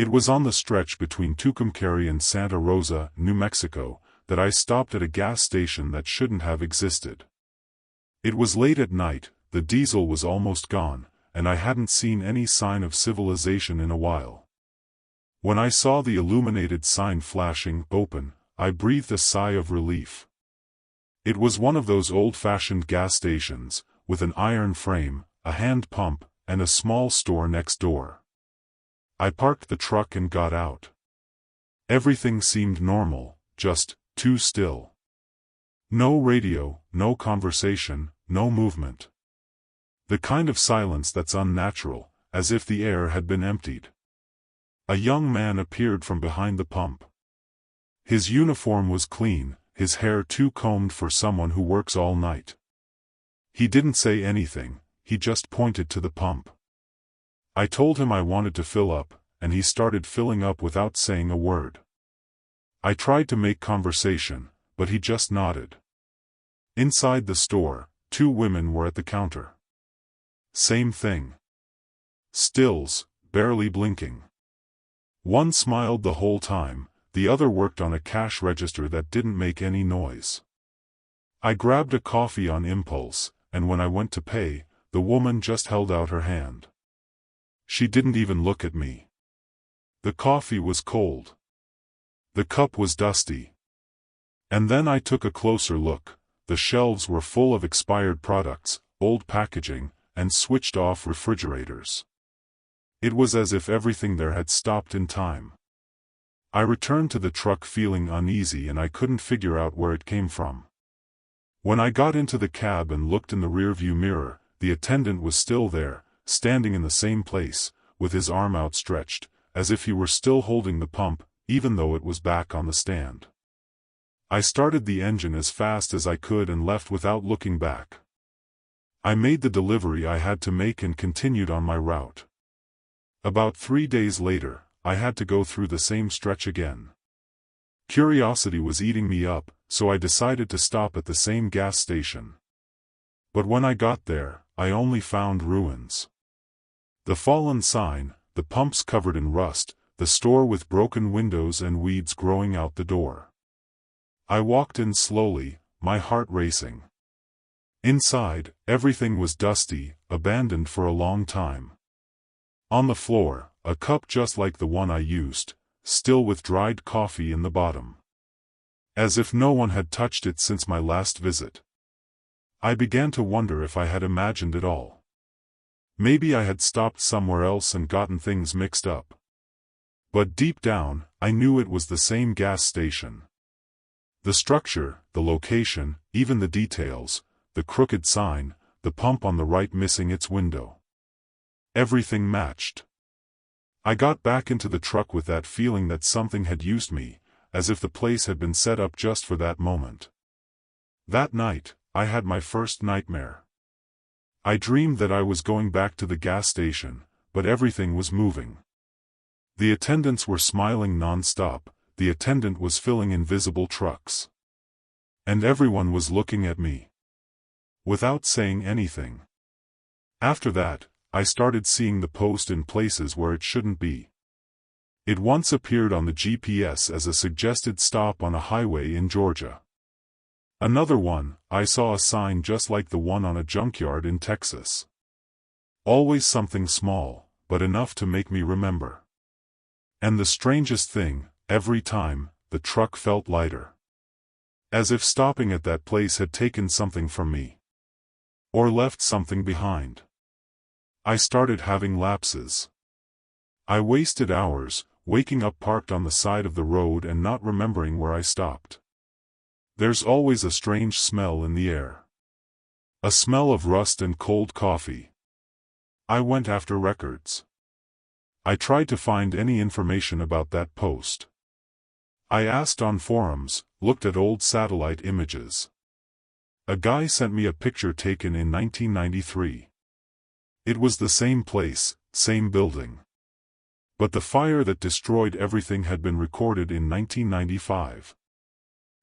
It was on the stretch between Tucumcari and Santa Rosa, New Mexico, that I stopped at a gas station that shouldn't have existed. It was late at night, the diesel was almost gone, and I hadn't seen any sign of civilization in a while. When I saw the illuminated sign flashing open, I breathed a sigh of relief. It was one of those old-fashioned gas stations, with an iron frame, a hand pump, and a small store next door. I parked the truck and got out. Everything seemed normal, just too still. No radio, no conversation, no movement. The kind of silence that's unnatural, as if the air had been emptied. A young man appeared from behind the pump. His uniform was clean, his hair too combed for someone who works all night. He didn't say anything, he just pointed to the pump. I told him I wanted to fill up, and he started filling up without saying a word. I tried to make conversation, but he just nodded. Inside the store, 2 women were at the counter. Same thing. Stills, barely blinking. One smiled the whole time, the other worked on a cash register that didn't make any noise. I grabbed a coffee on impulse, and when I went to pay, the woman just held out her hand. She didn't even look at me. The coffee was cold. The cup was dusty. And then I took a closer look. The shelves were full of expired products, old packaging, and switched-off refrigerators. It was as if everything there had stopped in time. I returned to the truck feeling uneasy and I couldn't figure out where it came from. When I got into the cab and looked in the rearview mirror, the attendant was still there, standing in the same place, with his arm outstretched, as if he were still holding the pump, even though it was back on the stand. I started the engine as fast as I could and left without looking back. I made the delivery I had to make and continued on my route. About 3 days later, I had to go through the same stretch again. Curiosity was eating me up, so I decided to stop at the same gas station. But when I got there, I only found ruins. The fallen sign, the pumps covered in rust, the store with broken windows and weeds growing out the door. I walked in slowly, my heart racing. Inside, everything was dusty, abandoned for a long time. On the floor, a cup just like the one I used, still with dried coffee in the bottom. As if no one had touched it since my last visit. I began to wonder if I had imagined it all. Maybe I had stopped somewhere else and gotten things mixed up. But deep down, I knew it was the same gas station. The structure, the location, even the details, the crooked sign, the pump on the right missing its window. Everything matched. I got back into the truck with that feeling that something had used me, as if the place had been set up just for that moment. That night, I had my first nightmare. I dreamed that I was going back to the gas station, but everything was moving. The attendants were smiling non-stop, the attendant was filling invisible trucks. And everyone was looking at me. Without saying anything. After that, I started seeing the post in places where it shouldn't be. It once appeared on the GPS as a suggested stop on a highway in Georgia. Another one, I saw a sign just like the one on a junkyard in Texas. Always something small, but enough to make me remember. And the strangest thing, every time, the truck felt lighter. As if stopping at that place had taken something from me. Or left something behind. I started having lapses. I wasted hours, waking up parked on the side of the road and not remembering where I stopped. There's always a strange smell in the air. A smell of rust and cold coffee. I went after records. I tried to find any information about that post. I asked on forums, looked at old satellite images. A guy sent me a picture taken in 1993. It was the same place, same building. But the fire that destroyed everything had been recorded in 1995.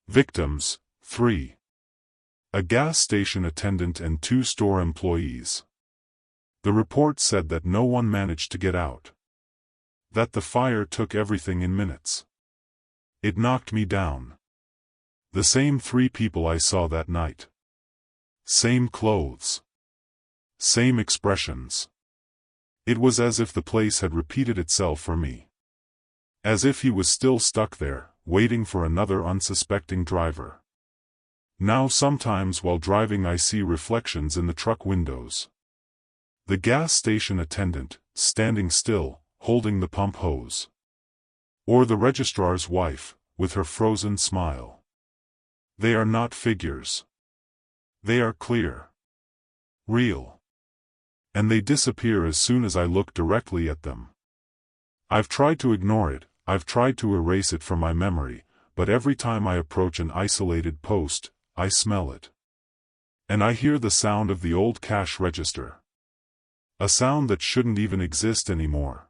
Victims, 3. A gas station attendant and 2 store employees. The report said that no one managed to get out. That the fire took everything in minutes. It knocked me down. The same 3 people I saw that night. Same clothes. Same expressions. It was as if the place had repeated itself for me. As if he was still stuck there, waiting for another unsuspecting driver. Now sometimes while driving I see reflections in the truck windows. The gas station attendant, standing still, holding the pump hose. Or the registrar's wife, with her frozen smile. They are not figures. They are clear. Real. And they disappear as soon as I look directly at them. I've tried to ignore it, I've tried to erase it from my memory, but every time I approach an isolated post, I smell it. And I hear the sound of the old cash register. A sound that shouldn't even exist anymore.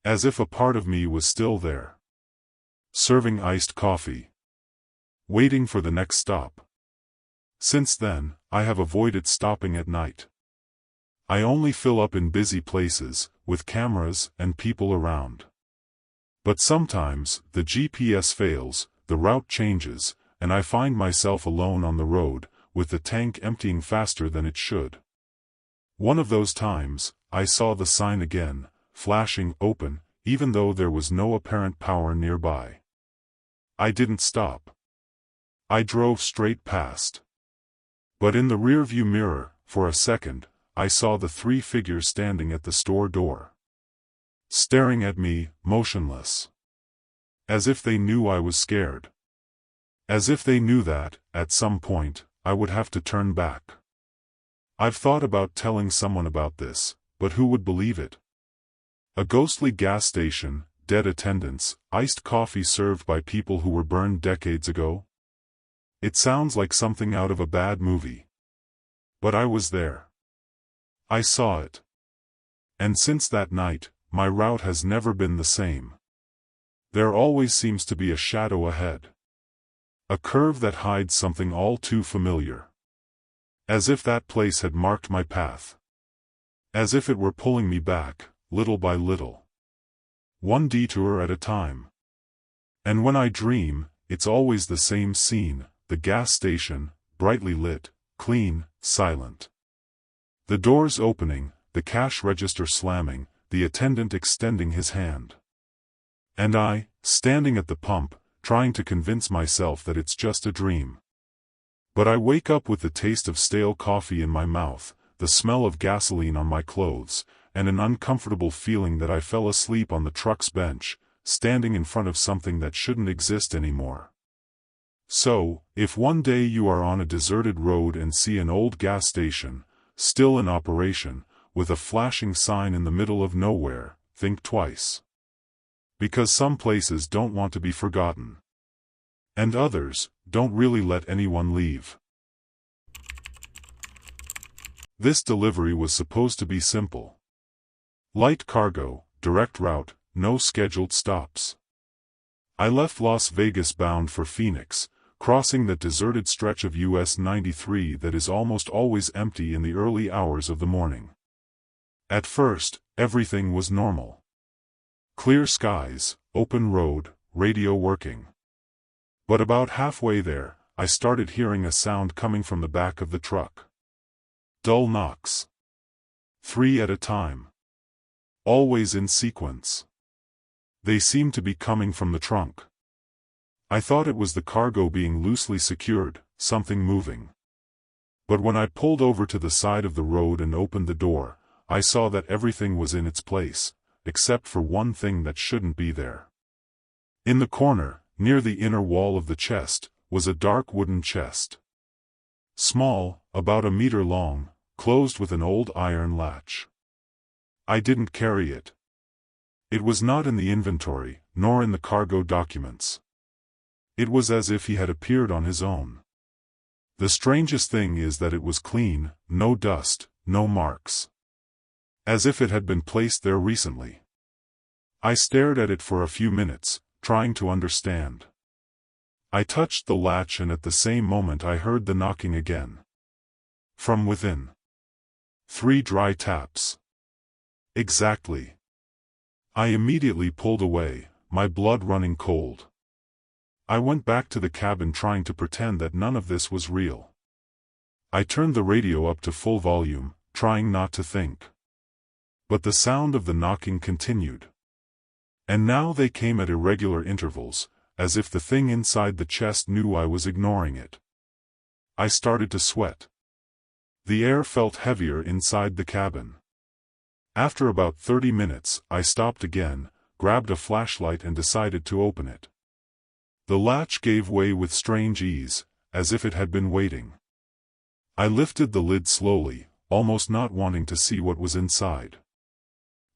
As if a part of me was still there. Serving iced coffee. Waiting for the next stop. Since then, I have avoided stopping at night. I only fill up in busy places, with cameras and people around. But sometimes, the GPS fails, the route changes, and I find myself alone on the road, with the tank emptying faster than it should. One of those times, I saw the sign again, flashing open, even though there was no apparent power nearby. I didn't stop. I drove straight past. But in the rearview mirror, for a second, I saw the 3 figures standing at the store door. Staring at me, motionless. As if they knew I was scared. As if they knew that, at some point, I would have to turn back. I've thought about telling someone about this, but who would believe it? A ghostly gas station, dead attendants, iced coffee served by people who were burned decades ago? It sounds like something out of a bad movie. But I was there. I saw it. And since that night, my route has never been the same. There always seems to be a shadow ahead. A curve that hides something all too familiar. As if that place had marked my path. As if it were pulling me back, little by little. One detour at a time. And when I dream, it's always the same scene, the gas station, brightly lit, clean, silent. The doors opening, the cash register slamming, the attendant extending his hand. And I, standing at the pump, trying to convince myself that it's just a dream. But I wake up with the taste of stale coffee in my mouth, the smell of gasoline on my clothes, and an uncomfortable feeling that I fell asleep on the truck's bench, standing in front of something that shouldn't exist anymore. So, if one day you are on a deserted road and see an old gas station, still in operation, with a flashing sign in the middle of nowhere, think twice. Because some places don't want to be forgotten. And others don't really let anyone leave. This delivery was supposed to be simple. Light cargo, direct route, no scheduled stops. I left Las Vegas bound for Phoenix, crossing the deserted stretch of US 93 that is almost always empty in the early hours of the morning. At first, everything was normal. Clear skies, open road, radio working. But about halfway there, I started hearing a sound coming from the back of the truck. Dull knocks. 3 at a time. Always in sequence. They seemed to be coming from the trunk. I thought it was the cargo being loosely secured, something moving. But when I pulled over to the side of the road and opened the door, I saw that everything was in its place, except for one thing that shouldn't be there. In the corner, near the inner wall of the chest, was a dark wooden chest. Small, about a meter long, closed with an old iron latch. I didn't carry it. It was not in the inventory, nor in the cargo documents. It was as if he had appeared on his own. The strangest thing is that it was clean, no dust, no marks. As if it had been placed there recently. I stared at it for a few minutes, trying to understand. I touched the latch and at the same moment I heard the knocking again. From within. 3 dry taps. Exactly. I immediately pulled away, my blood running cold. I went back to the cabin trying to pretend that none of this was real. I turned the radio up to full volume, trying not to think. But the sound of the knocking continued. And now they came at irregular intervals, as if the thing inside the chest knew I was ignoring it. I started to sweat. The air felt heavier inside the cabin. After about 30 minutes, I stopped again, grabbed a flashlight and decided to open it. The latch gave way with strange ease, as if it had been waiting. I lifted the lid slowly, almost not wanting to see what was inside.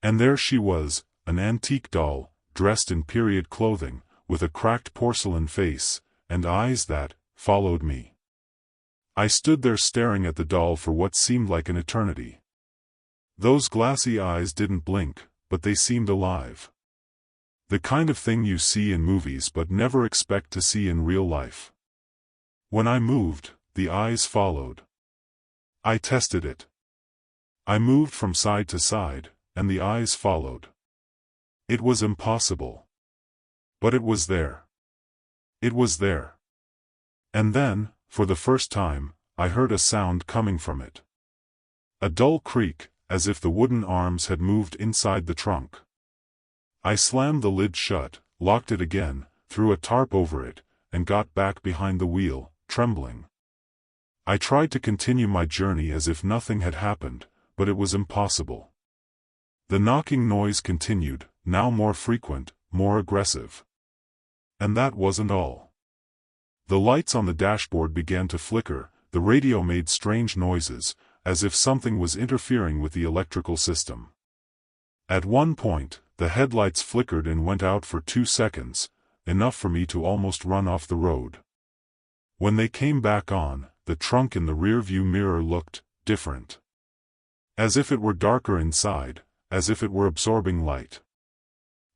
And there she was, an antique doll, dressed in period clothing, with a cracked porcelain face, and eyes that followed me. I stood there staring at the doll for what seemed like an eternity. Those glassy eyes didn't blink, but they seemed alive. The kind of thing you see in movies but never expect to see in real life. When I moved, the eyes followed. I tested it. I moved from side to side, and the eyes followed. It was impossible. But it was there. It was there. And then, for the first time, I heard a sound coming from it. A dull creak, as if the wooden arms had moved inside the trunk. I slammed the lid shut, locked it again, threw a tarp over it, and got back behind the wheel, trembling. I tried to continue my journey as if nothing had happened, but it was impossible. The knocking noise continued, now more frequent, more aggressive. And that wasn't all. The lights on the dashboard began to flicker, the radio made strange noises, as if something was interfering with the electrical system. At one point, the headlights flickered and went out for 2 seconds, enough for me to almost run off the road. When they came back on, the trunk in the rearview mirror looked different. As if it were darker inside, as if it were absorbing light.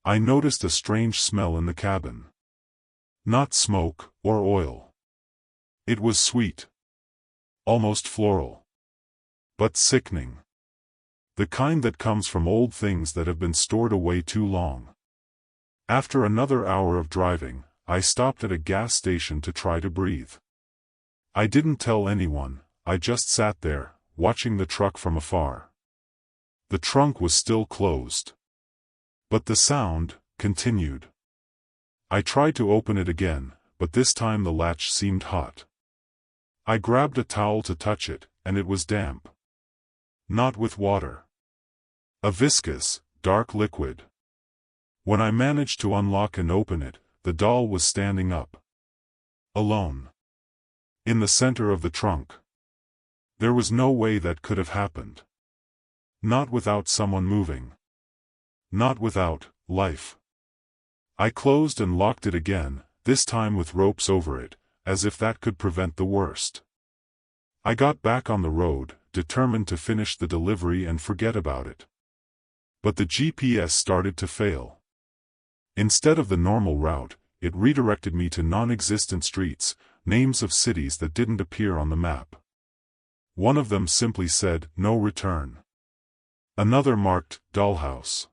I noticed a strange smell in the cabin. Not smoke or oil. It was sweet. Almost floral. But sickening. The kind that comes from old things that have been stored away too long. After another hour of driving, I stopped at a gas station to try to breathe. I didn't tell anyone, I just sat there, watching the truck from afar. The trunk was still closed. But the sound continued. I tried to open it again, but this time the latch seemed hot. I grabbed a towel to touch it, and it was damp. Not with water. A viscous, dark liquid. When I managed to unlock and open it, the doll was standing up. Alone. In the center of the trunk. There was no way that could have happened. Not without someone moving. Not without life. I closed and locked it again, this time with ropes over it, as if that could prevent the worst. I got back on the road, determined to finish the delivery and forget about it. But the GPS started to fail. Instead of the normal route, it redirected me to non-existent streets, names of cities that didn't appear on the map. One of them simply said, "No return." Another marked, "Dollhouse."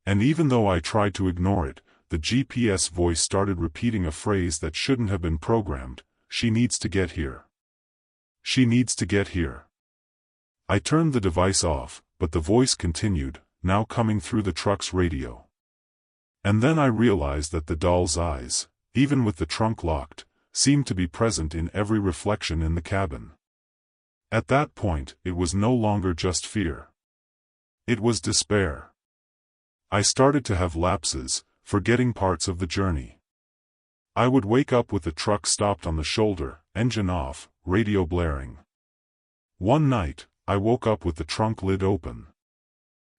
And even though I tried to ignore it, the GPS voice started repeating a phrase that shouldn't have been programmed: "She needs to get here. She needs to get here." I turned the device off, but the voice continued, now coming through the truck's radio. And then I realized that the doll's eyes, even with the trunk locked, seemed to be present in every reflection in the cabin. At that point, it was no longer just fear. It was despair. I started to have lapses, forgetting parts of the journey. I would wake up with the truck stopped on the shoulder, engine off, radio blaring. One night, I woke up with the trunk lid open.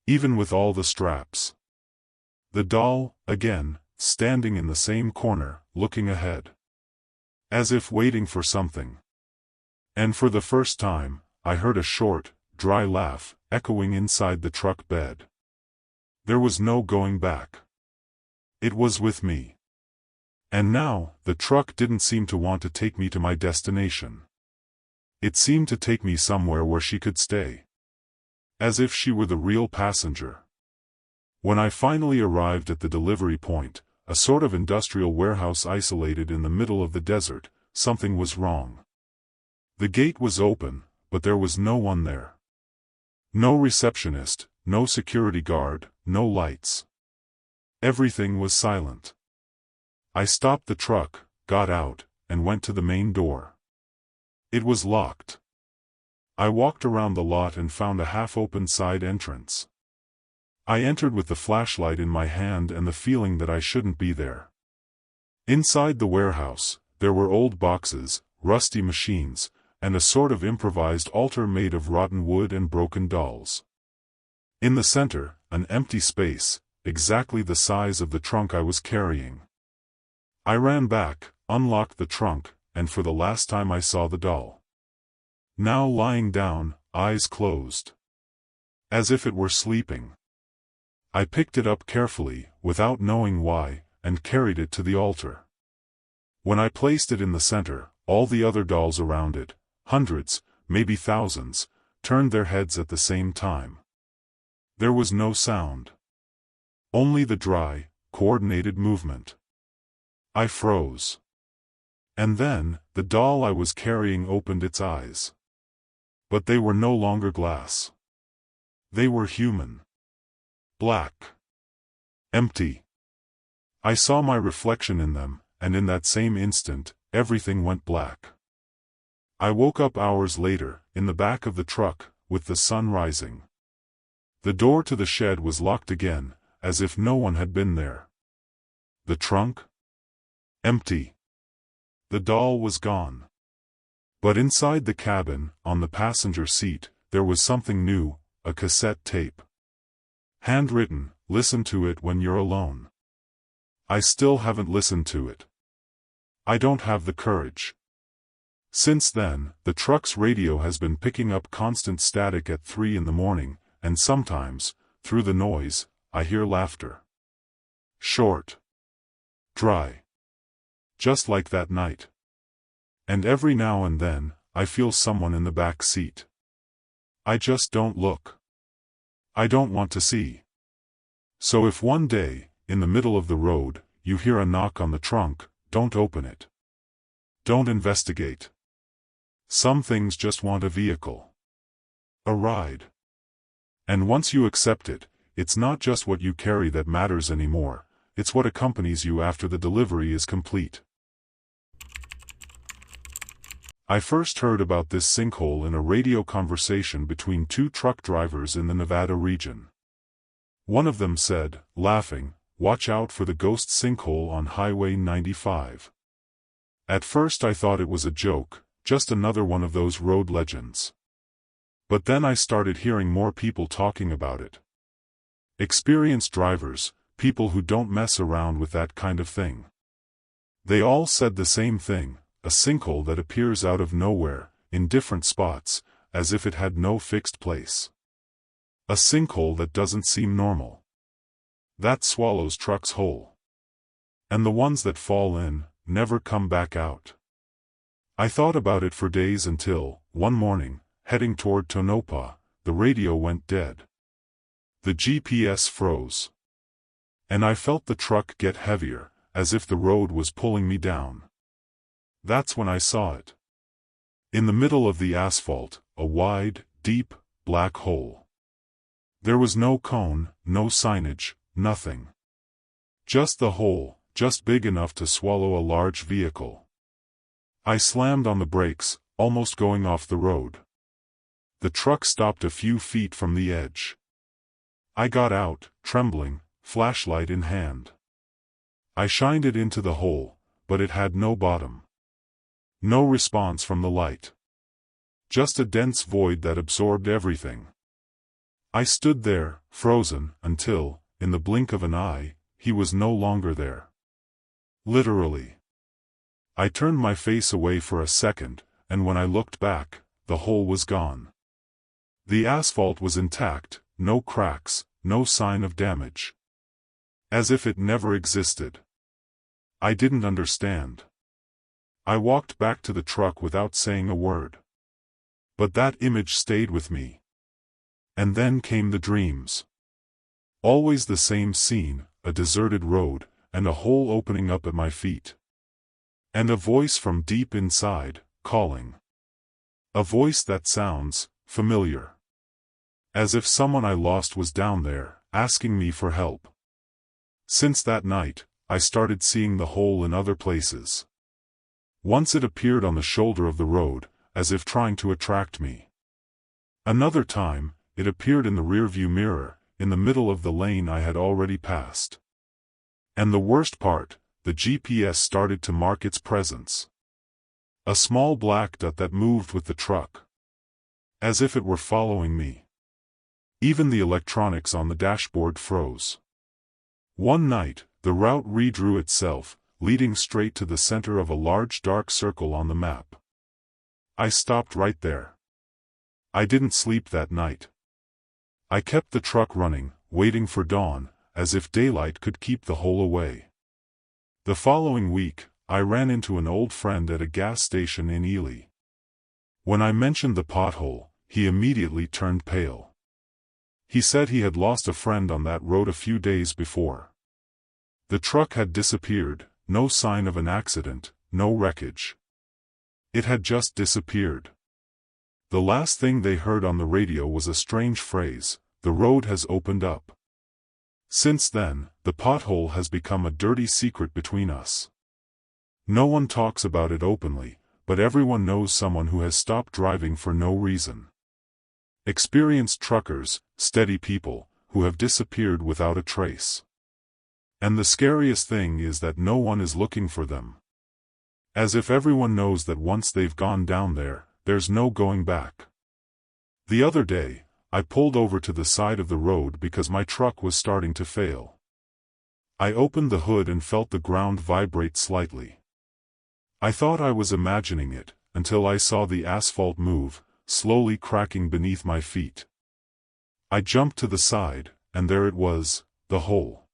Even with all the straps. The doll, again, standing in the same corner, looking ahead. As if waiting for something. And for the first time, I heard a short, dry laugh, echoing inside the truck bed. There was no going back. It was with me. And now, the truck didn't seem to want to take me to my destination. It seemed to take me somewhere where she could stay. As if she were the real passenger. When I finally arrived at the delivery point, a sort of industrial warehouse isolated in the middle of the desert, something was wrong. The gate was open, but there was no one there. No receptionist, no security guard, no lights. Everything was silent. I stopped the truck, got out, and went to the main door. It was locked. I walked around the lot and found a half-open side entrance. I entered with the flashlight in my hand and the feeling that I shouldn't be there. Inside the warehouse, there were old boxes, rusty machines, and a sort of improvised altar made of rotten wood and broken dolls. In the center, an empty space, exactly the size of the trunk I was carrying. I ran back, unlocked the trunk, and for the last time I saw the doll. Now lying down, eyes closed. As if it were sleeping. I picked it up carefully, without knowing why, and carried it to the altar. When I placed it in the center, all the other dolls around it, hundreds, maybe thousands, turned their heads at the same time. There was no sound. Only the dry, coordinated movement. I froze. And then, the doll I was carrying opened its eyes. But they were no longer glass. They were human. Black. Empty. I saw my reflection in them, and in that same instant, everything went black. I woke up hours later, in the back of the truck, with the sun rising. The door to the shed was locked again, as if no one had been there. The trunk? Empty. The doll was gone. But inside the cabin, on the passenger seat, there was something new, a cassette tape. Handwritten, listen to it when you're alone. I still haven't listened to it. I don't have the courage. Since then, the truck's radio has been picking up constant static at 3 in the morning, and sometimes, through the noise, I hear laughter. Short. Dry. Just like that night. And every now and then, I feel someone in the back seat. I just don't look. I don't want to see. So if one day, in the middle of the road, you hear a knock on the trunk, don't open it. Don't investigate. Some things just want a vehicle. A ride. And once you accept it, it's not just what you carry that matters anymore, it's what accompanies you after the delivery is complete. I first heard about this sinkhole in a radio conversation between two truck drivers in the Nevada region. One of them said, laughing, "Watch out for the ghost sinkhole on Highway 95. At first I thought it was a joke, just another one of those road legends. But then I started hearing more people talking about it. Experienced drivers, people who don't mess around with that kind of thing. They all said the same thing, a sinkhole that appears out of nowhere, in different spots, as if it had no fixed place. A sinkhole that doesn't seem normal. That swallows trucks whole. And the ones that fall in, never come back out. I thought about it for days until, one morning, heading toward Tonopah, the radio went dead. The GPS froze. And I felt the truck get heavier, as if the road was pulling me down. That's when I saw it. In the middle of the asphalt, a wide, deep, black hole. There was no cone, no signage, nothing. Just the hole, just big enough to swallow a large vehicle. I slammed on the brakes, almost going off the road. The truck stopped a few feet from the edge. I got out, trembling, flashlight in hand. I shined it into the hole, but it had no bottom. No response from the light. Just a dense void that absorbed everything. I stood there, frozen, until, in the blink of an eye, he was no longer there. Literally. I turned my face away for a second, and when I looked back, the hole was gone. The asphalt was intact, no cracks, no sign of damage. As if it never existed. I didn't understand. I walked back to the truck without saying a word. But that image stayed with me. And then came the dreams. Always the same scene, a deserted road, and a hole opening up at my feet. And a voice from deep inside, calling. A voice that sounds familiar. As if someone I lost was down there, asking me for help. Since that night, I started seeing the hole in other places. Once it appeared on the shoulder of the road, as if trying to attract me. Another time, it appeared in the rearview mirror, in the middle of the lane I had already passed. And the worst part, the GPS started to mark its presence. A small black dot that moved with the truck. As if it were following me. Even the electronics on the dashboard froze. One night, the route redrew itself, leading straight to the center of a large dark circle on the map. I stopped right there. I didn't sleep that night. I kept the truck running, waiting for dawn, as if daylight could keep the hole away. The following week, I ran into an old friend at a gas station in Eerie. When I mentioned the pothole, he immediately turned pale. He said he had lost a friend on that road a few days before. The truck had disappeared, no sign of an accident, no wreckage. It had just disappeared. The last thing they heard on the radio was a strange phrase, "The road has opened up." Since then, the pothole has become a dirty secret between us. No one talks about it openly, but everyone knows someone who has stopped driving for no reason. Experienced truckers, steady people, who have disappeared without a trace. And the scariest thing is that no one is looking for them. As if everyone knows that once they've gone down there, there's no going back. The other day, I pulled over to the side of the road because my truck was starting to fail. I opened the hood and felt the ground vibrate slightly. I thought I was imagining it, until I saw the asphalt move, slowly cracking beneath my feet. I jumped to the side, and there it was, the hole.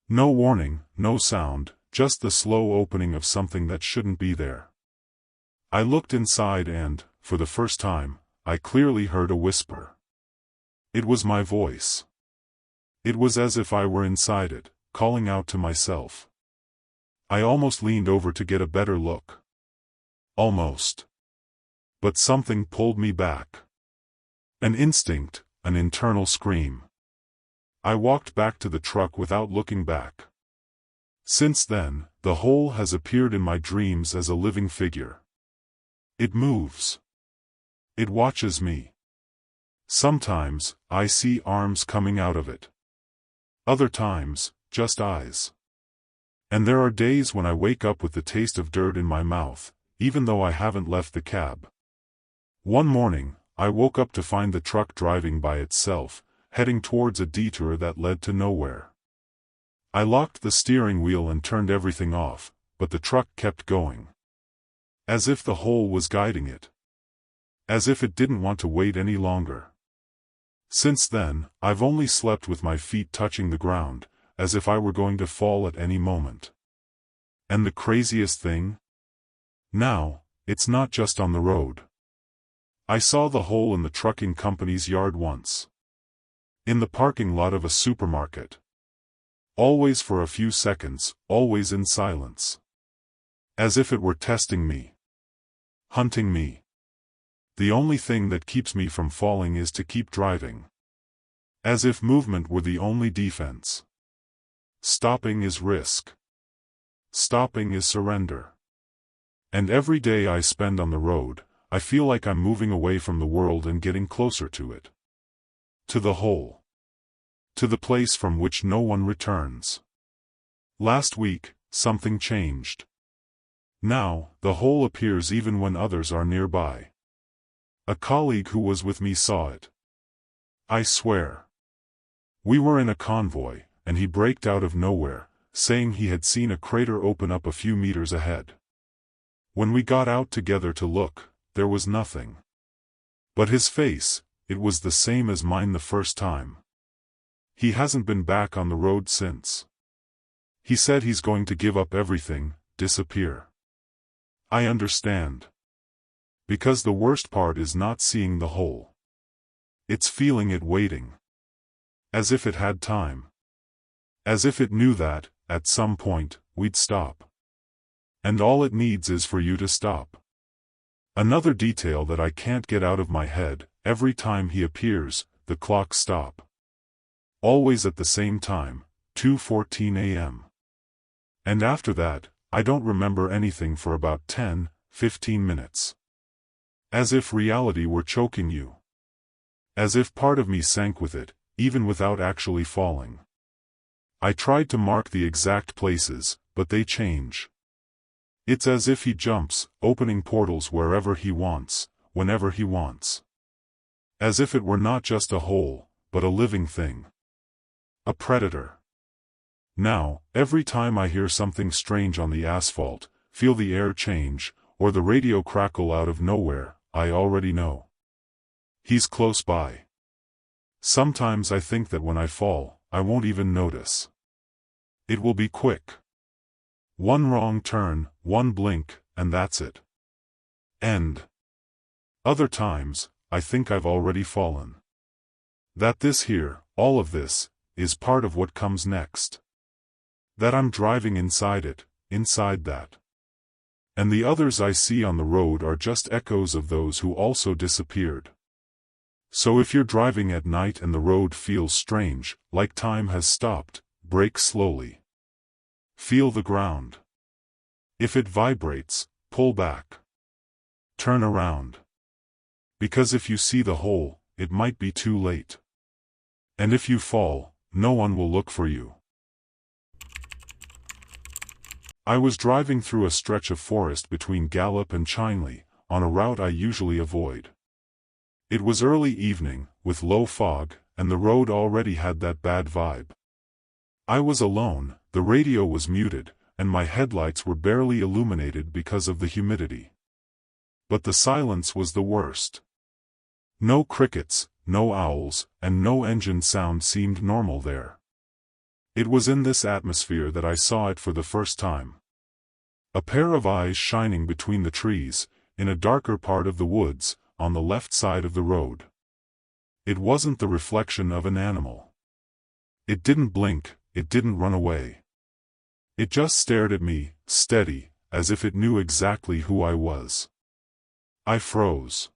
No warning, no sound, just the slow opening of something that shouldn't be there. I looked inside and, for the first time, I clearly heard a whisper. It was my voice. It was as if I were inside it, calling out to myself. I almost leaned over to get a better look. Almost. But something pulled me back. An instinct, an internal scream. I walked back to the truck without looking back. Since then, the hole has appeared in my dreams as a living figure. It moves. It watches me. Sometimes, I see arms coming out of it. Other times, just eyes. And there are days when I wake up with the taste of dirt in my mouth, even though I haven't left the cab. One morning, I woke up to find the truck driving by itself, heading towards a detour that led to nowhere. I locked the steering wheel and turned everything off, but the truck kept going. As if the hole was guiding it. As if it didn't want to wait any longer. Since then, I've only slept with my feet touching the ground, as if I were going to fall at any moment. And the craziest thing? Now, it's not just on the road. I saw the hole in the trucking company's yard once. In the parking lot of a supermarket. Always for a few seconds, always in silence. As if it were testing me. Hunting me. The only thing that keeps me from falling is to keep driving. As if movement were the only defense. Stopping is risk. Stopping is surrender. And every day I spend on the road, I feel like I'm moving away from the world and getting closer to it. To the hole. To the place from which no one returns. Last week, something changed. Now, the hole appears even when others are nearby. A colleague who was with me saw it. I swear. We were in a convoy, and he braked out of nowhere, saying he had seen a crater open up a few meters ahead. When we got out together to look, there was nothing. But his face, it was the same as mine the first time. He hasn't been back on the road since. He said he's going to give up everything, disappear. I understand. Because the worst part is not seeing the hole. It's feeling it waiting. As if it had time. As if it knew that, at some point, we'd stop. And all it needs is for you to stop. Another detail that I can't get out of my head: every time he appears, the clocks stop. Always at the same time, 2:14 a.m. And after that, I don't remember anything for about 10, 15 minutes. As if reality were choking you. As if part of me sank with it, even without actually falling. I tried to mark the exact places, but they change. It's as if he jumps, opening portals wherever he wants, whenever he wants. As if it were not just a hole, but a living thing. A predator. Now, every time I hear something strange on the asphalt, feel the air change, or the radio crackle out of nowhere, I already know. He's close by. Sometimes I think that when I fall, I won't even notice. It will be quick. One wrong turn, one blink, and that's it. End. Other times, I think I've already fallen. That this here, all of this, is part of what comes next. That I'm driving inside it, inside that. And the others I see on the road are just echoes of those who also disappeared. So if you're driving at night and the road feels strange, like time has stopped, brake slowly. Feel the ground. If it vibrates, pull back. Turn around. Because if you see the hole, it might be too late. And if you fall, no one will look for you. I was driving through a stretch of forest between Gallup and Chinley, on a route I usually avoid. It was early evening, with low fog, and the road already had that bad vibe. I was alone, the radio was muted, and my headlights were barely illuminated because of the humidity. But the silence was the worst. No crickets, no owls, and no engine sound seemed normal there. It was in this atmosphere that I saw it for the first time. A pair of eyes shining between the trees, in a darker part of the woods, on the left side of the road. It wasn't the reflection of an animal. It didn't blink, it didn't run away. It just stared at me, steady, as if it knew exactly who I was. I froze.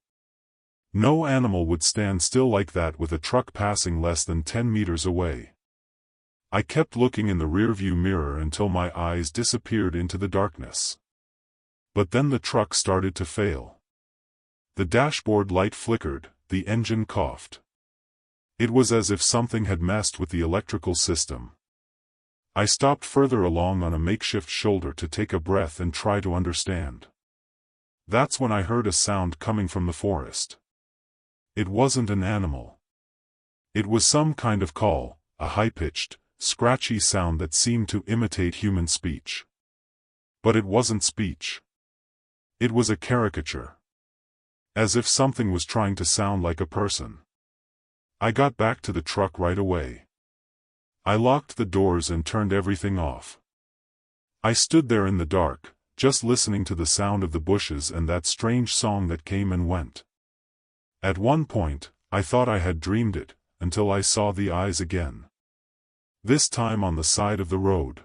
No animal would stand still like that with a truck passing less than 10 meters away. I kept looking in the rearview mirror until my eyes disappeared into the darkness. But then the truck started to fail. The dashboard light flickered, the engine coughed. It was as if something had messed with the electrical system. I stopped further along on a makeshift shoulder to take a breath and try to understand. That's when I heard a sound coming from the forest. It wasn't an animal. It was some kind of call, a high-pitched, scratchy sound that seemed to imitate human speech. But it wasn't speech. It was a caricature. As if something was trying to sound like a person. I got back to the truck right away. I locked the doors and turned everything off. I stood there in the dark, just listening to the sound of the bushes and that strange song that came and went. At one point, I thought I had dreamed it, until I saw the eyes again. This time on the side of the road.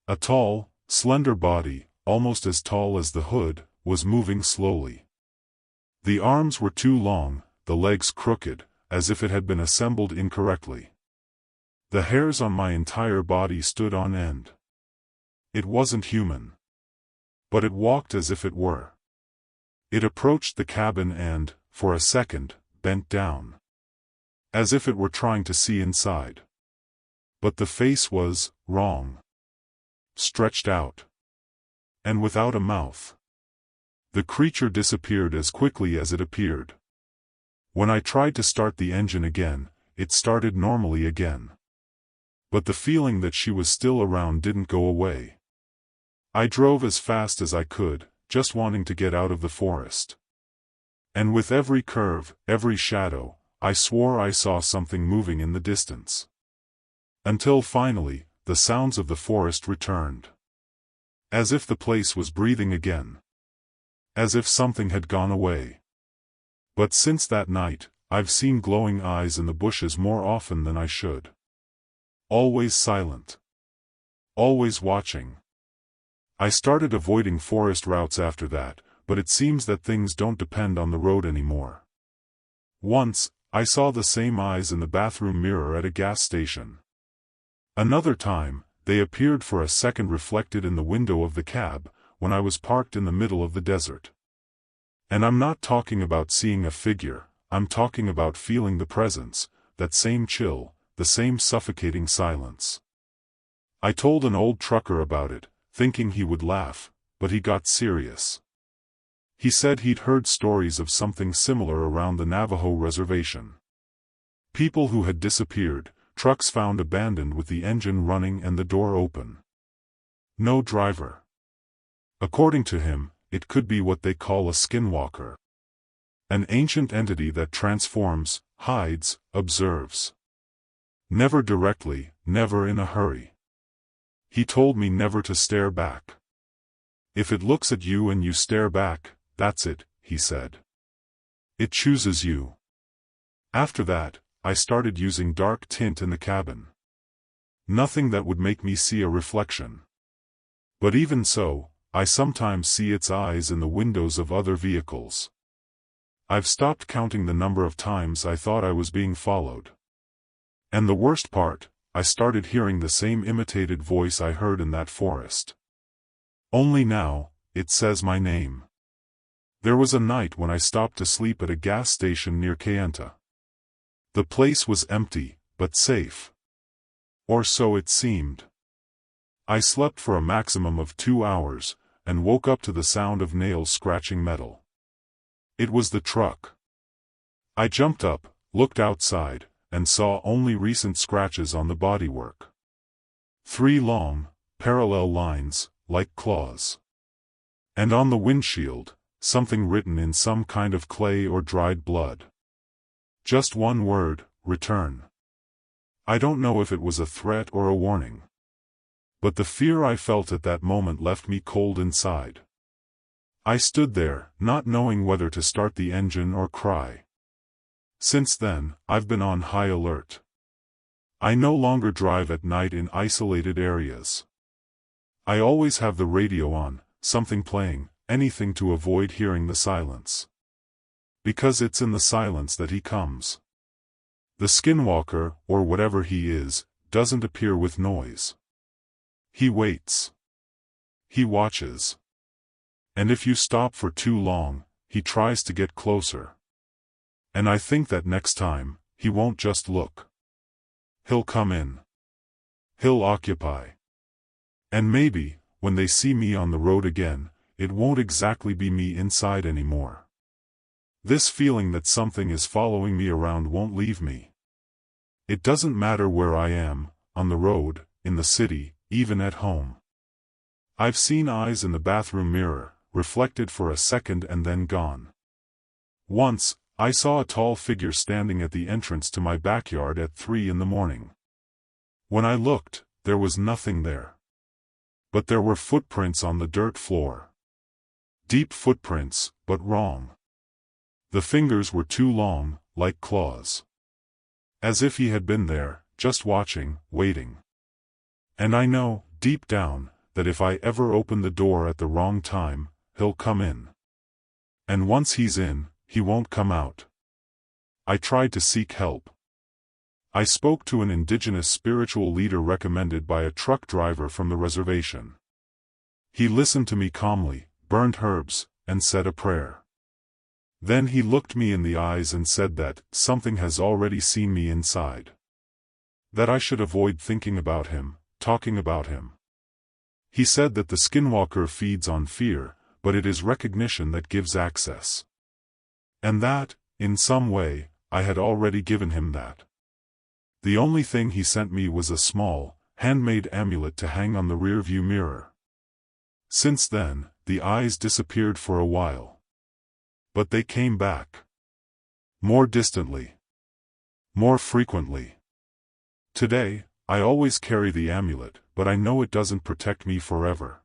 A tall, slender body, almost as tall as the hood, was moving slowly. The arms were too long, the legs crooked, as if it had been assembled incorrectly. The hairs on my entire body stood on end. It wasn't human. But it walked as if it were. It approached the cabin and, for a second, bent down. As if it were trying to see inside. But the face was wrong. Stretched out. And without a mouth. The creature disappeared as quickly as it appeared. When I tried to start the engine again, it started normally again. But the feeling that she was still around didn't go away. I drove as fast as I could, just wanting to get out of the forest. And with every curve, every shadow, I swore I saw something moving in the distance. Until finally, the sounds of the forest returned. As if the place was breathing again. As if something had gone away. But since that night, I've seen glowing eyes in the bushes more often than I should. Always silent. Always watching. I started avoiding forest routes after that, but it seems that things don't depend on the road anymore. Once, I saw the same eyes in the bathroom mirror at a gas station. Another time, they appeared for a second reflected in the window of the cab, when I was parked in the middle of the desert. And I'm not talking about seeing a figure, I'm talking about feeling the presence, that same chill, the same suffocating silence. I told an old trucker about it, thinking he would laugh, but he got serious. He said he'd heard stories of something similar around the Navajo reservation. People who had disappeared, trucks found abandoned with the engine running and the door open. No driver. According to him, it could be what they call a skinwalker. An ancient entity that transforms, hides, observes. Never directly, never in a hurry. He told me never to stare back. If it looks at you and you stare back, that's it, he said. It chooses you. After that, I started using dark tint in the cabin. Nothing that would make me see a reflection. But even so, I sometimes see its eyes in the windows of other vehicles. I've stopped counting the number of times I thought I was being followed. And the worst part, I started hearing the same imitated voice I heard in that forest. Only now, it says my name. There was a night when I stopped to sleep at a gas station near Kayenta. The place was empty, but safe. Or so it seemed. I slept for a maximum of 2 hours, and woke up to the sound of nails scratching metal. It was the truck. I jumped up, looked outside, and saw only recent scratches on the bodywork. 3 long, parallel lines, like claws. And on the windshield, something written in some kind of clay or dried blood. Just one word, return. I don't know if it was a threat or a warning. But the fear I felt at that moment left me cold inside. I stood there, not knowing whether to start the engine or cry. Since then, I've been on high alert. I no longer drive at night in isolated areas. I always have the radio on, something playing, anything to avoid hearing the silence. Because it's in the silence that he comes. The skinwalker, or whatever he is, doesn't appear with noise. He waits. He watches. And if you stop for too long, he tries to get closer. And I think that next time, he won't just look. He'll come in. He'll occupy. And maybe, when they see me on the road again, it won't exactly be me inside anymore. This feeling that something is following me around won't leave me. It doesn't matter where I am, on the road, in the city, even at home. I've seen eyes in the bathroom mirror, reflected for a second and then gone. Once, I saw a tall figure standing at the entrance to my backyard at 3 a.m. When I looked, there was nothing there. But there were footprints on the dirt floor. Deep footprints, but wrong. The fingers were too long, like claws. As if he had been there, just watching, waiting. And I know, deep down, that if I ever open the door at the wrong time, he'll come in. And once he's in, he won't come out. I tried to seek help. I spoke to an indigenous spiritual leader recommended by a truck driver from the reservation. He listened to me calmly, burned herbs, and said a prayer. Then he looked me in the eyes and said that something has already seen me inside. That I should avoid thinking about him, talking about him. He said that the skinwalker feeds on fear, but it is recognition that gives access. And that, in some way, I had already given him that. The only thing he sent me was a small, handmade amulet to hang on the rearview mirror. Since then, the eyes disappeared for a while. But they came back. More distantly. More frequently. Today, I always carry the amulet, but I know it doesn't protect me forever.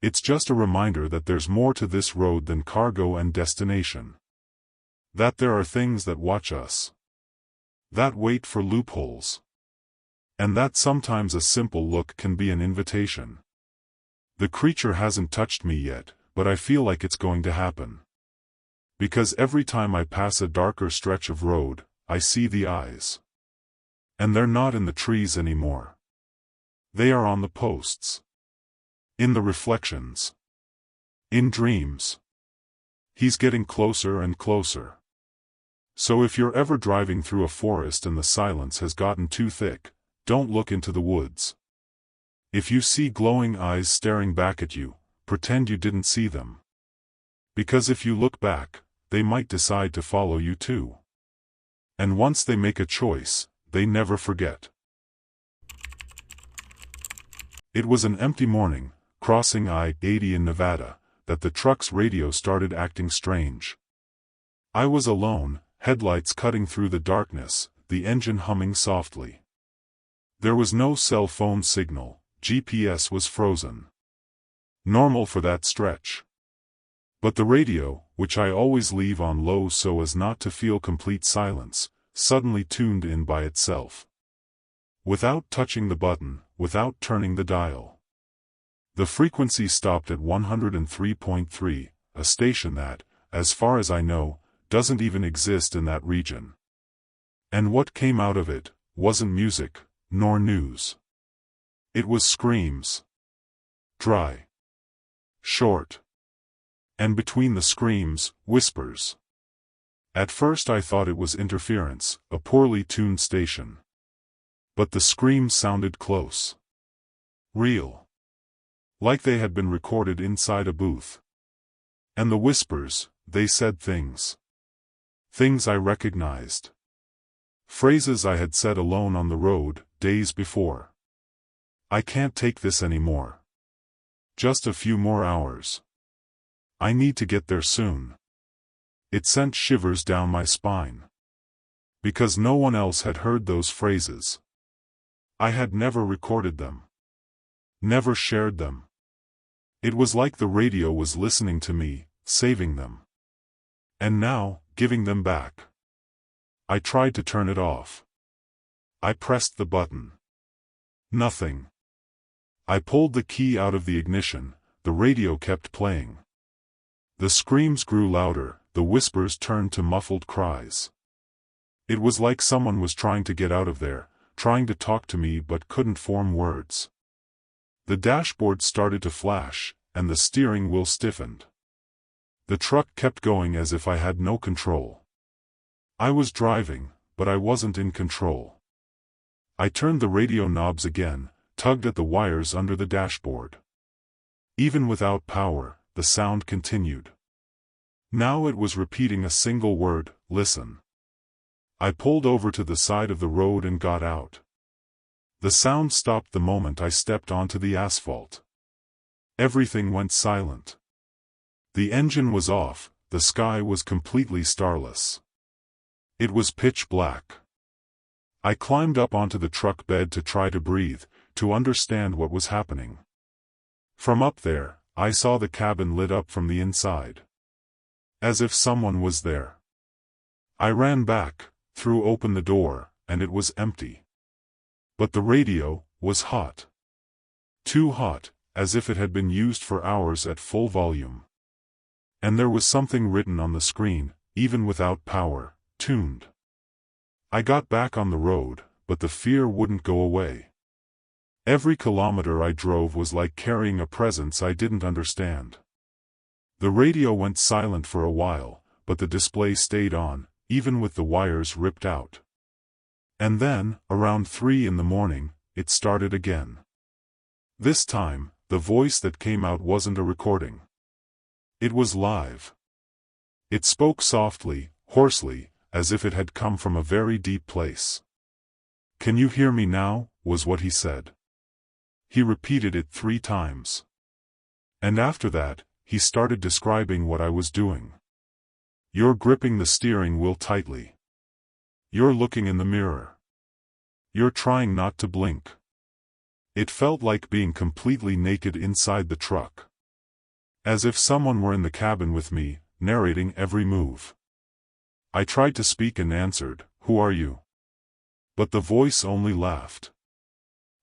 It's just a reminder that there's more to this road than cargo and destination. That there are things that watch us. That wait for loopholes. And that sometimes a simple look can be an invitation. The creature hasn't touched me yet, but I feel like it's going to happen. Because every time I pass a darker stretch of road, I see the eyes. And they're not in the trees anymore. They are on the posts. In the reflections. In dreams. He's getting closer and closer. So if you're ever driving through a forest and the silence has gotten too thick, don't look into the woods. If you see glowing eyes staring back at you, pretend you didn't see them. Because if you look back, they might decide to follow you too. And once they make a choice, they never forget. It was an empty morning, crossing I-80 in Nevada, that the truck's radio started acting strange. I was alone, headlights cutting through the darkness, the engine humming softly. There was no cell phone signal, GPS was frozen. Normal for that stretch. But the radio, which I always leave on low so as not to feel complete silence, suddenly tuned in by itself. Without touching the button, without turning the dial. The frequency stopped at 103.3, a station that, as far as I know, doesn't even exist in that region. And what came out of it wasn't music, nor news. It was screams. Dry. Short. And between the screams, whispers. At first I thought it was interference, a poorly tuned station. But the screams sounded close. Real. Like they had been recorded inside a booth. And the whispers, they said things. Things I recognized. Phrases I had said alone on the road, days before. I can't take this anymore. Just a few more hours. I need to get there soon. It sent shivers down my spine. Because no one else had heard those phrases. I had never recorded them. Never shared them. It was like the radio was listening to me, saving them. And now, giving them back. I tried to turn it off. I pressed the button. Nothing. I pulled the key out of the ignition, the radio kept playing. The screams grew louder, the whispers turned to muffled cries. It was like someone was trying to get out of there, trying to talk to me but couldn't form words. The dashboard started to flash, and the steering wheel stiffened. The truck kept going as if I had no control. I was driving, but I wasn't in control. I turned the radio knobs again, tugged at the wires under the dashboard. Even without power, the sound continued. Now it was repeating a single word, listen. I pulled over to the side of the road and got out. The sound stopped the moment I stepped onto the asphalt. Everything went silent. The engine was off, the sky was completely starless. It was pitch black. I climbed up onto the truck bed to try to breathe, to understand what was happening. From up there, I saw the cabin lit up from the inside. As if someone was there. I ran back, threw open the door, and it was empty. But the radio was hot. Too hot, as if it had been used for hours at full volume. And there was something written on the screen, even without power, tuned. I got back on the road, but the fear wouldn't go away. Every kilometer I drove was like carrying a presence I didn't understand. The radio went silent for a while, but the display stayed on, even with the wires ripped out. And then, around 3 in the morning, it started again. This time, the voice that came out wasn't a recording. It was live. It spoke softly, hoarsely, as if it had come from a very deep place. "Can you hear me now?" was what he said. He repeated it 3 times. And after that, he started describing what I was doing. "You're gripping the steering wheel tightly. You're looking in the mirror. You're trying not to blink." It felt like being completely naked inside the truck. As if someone were in the cabin with me, narrating every move. I tried to speak and answered, "Who are you?" But the voice only laughed.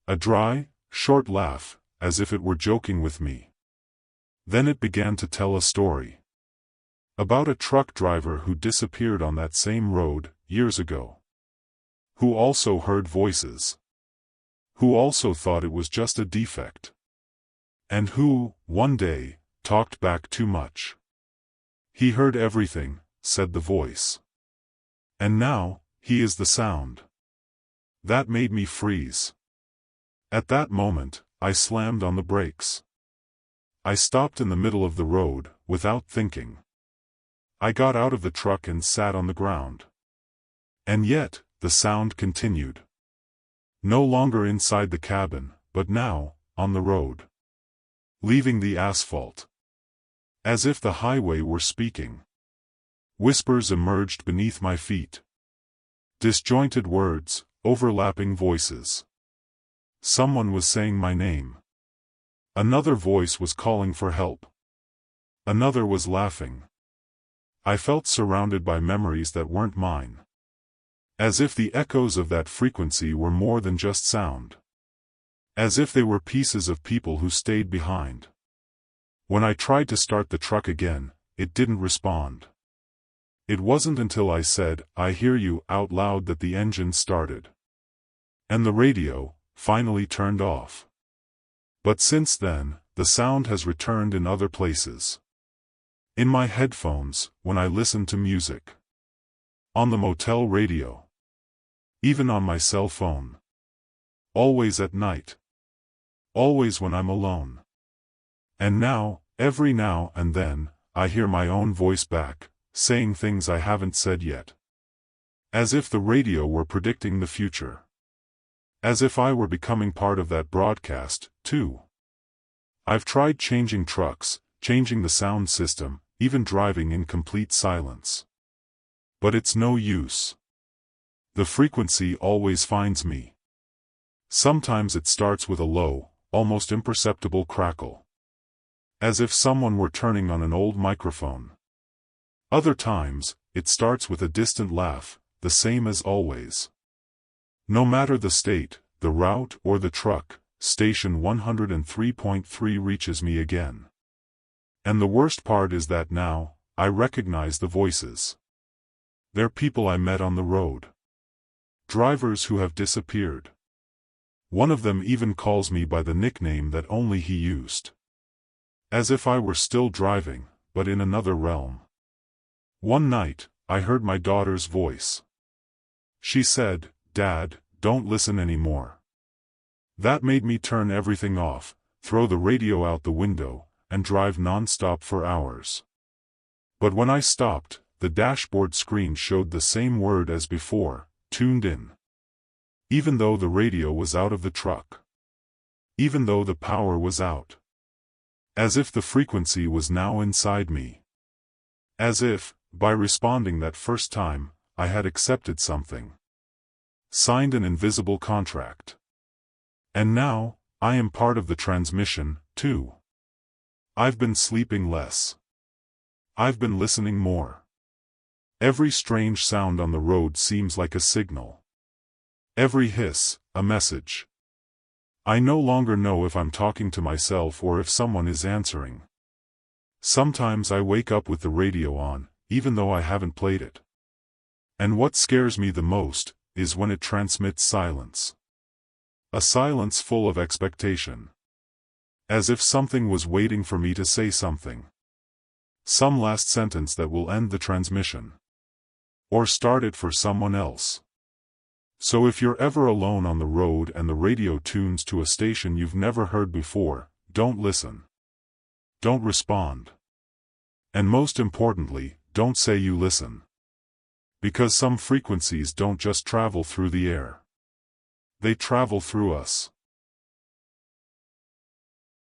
A dry, short laugh, as if it were joking with me. Then it began to tell a story. About a truck driver who disappeared on that same road, years ago. Who also heard voices. Who also thought it was just a defect. And who, one day, talked back too much. He heard everything, said the voice. And now, he is the sound. That made me freeze. At that moment, I slammed on the brakes. I stopped in the middle of the road, without thinking. I got out of the truck and sat on the ground. And yet, the sound continued. No longer inside the cabin, but now, on the road. Leaving the asphalt. As if the highway were speaking. Whispers emerged beneath my feet. Disjointed words, overlapping voices. Someone was saying my name. Another voice was calling for help. Another was laughing. I felt surrounded by memories that weren't mine. As if the echoes of that frequency were more than just sound. As if they were pieces of people who stayed behind. When I tried to start the truck again, it didn't respond. It wasn't until I said, "I hear you," out loud that the engine started. And the radio, finally turned off. But since then, the sound has returned in other places. In my headphones, when I listen to music. On the motel radio. Even on my cell phone. Always at night. Always when I'm alone. And now, every now and then, I hear my own voice back, saying things I haven't said yet. As if the radio were predicting the future. As if I were becoming part of that broadcast, too. I've tried changing trucks, changing the sound system, even driving in complete silence. But it's no use. The frequency always finds me. Sometimes it starts with a low, almost imperceptible crackle. As if someone were turning on an old microphone. Other times, it starts with a distant laugh, the same as always. No matter the state, the route or the truck, station 103.3 reaches me again. And the worst part is that now, I recognize the voices. They're people I met on the road. Drivers who have disappeared. One of them even calls me by the nickname that only he used. As if I were still driving, but in another realm. One night, I heard my daughter's voice. She said, "Dad, don't listen anymore." That made me turn everything off, throw the radio out the window, and drive non-stop for hours. But when I stopped, the dashboard screen showed the same word as before, tuned in. Even though the radio was out of the truck. Even though the power was out. As if the frequency was now inside me. As if, by responding that first time, I had accepted something. Signed an invisible contract. And now, I am part of the transmission, too. I've been sleeping less. I've been listening more. Every strange sound on the road seems like a signal. Every hiss, a message. I no longer know if I'm talking to myself or if someone is answering. Sometimes I wake up with the radio on, even though I haven't played it. And what scares me the most, is when it transmits silence. A silence full of expectation. As if something was waiting for me to say something. Some last sentence that will end the transmission. Or start it for someone else. So if you're ever alone on the road and the radio tunes to a station you've never heard before, don't listen. Don't respond. And most importantly, don't say you listen. Because some frequencies don't just travel through the air. They travel through us.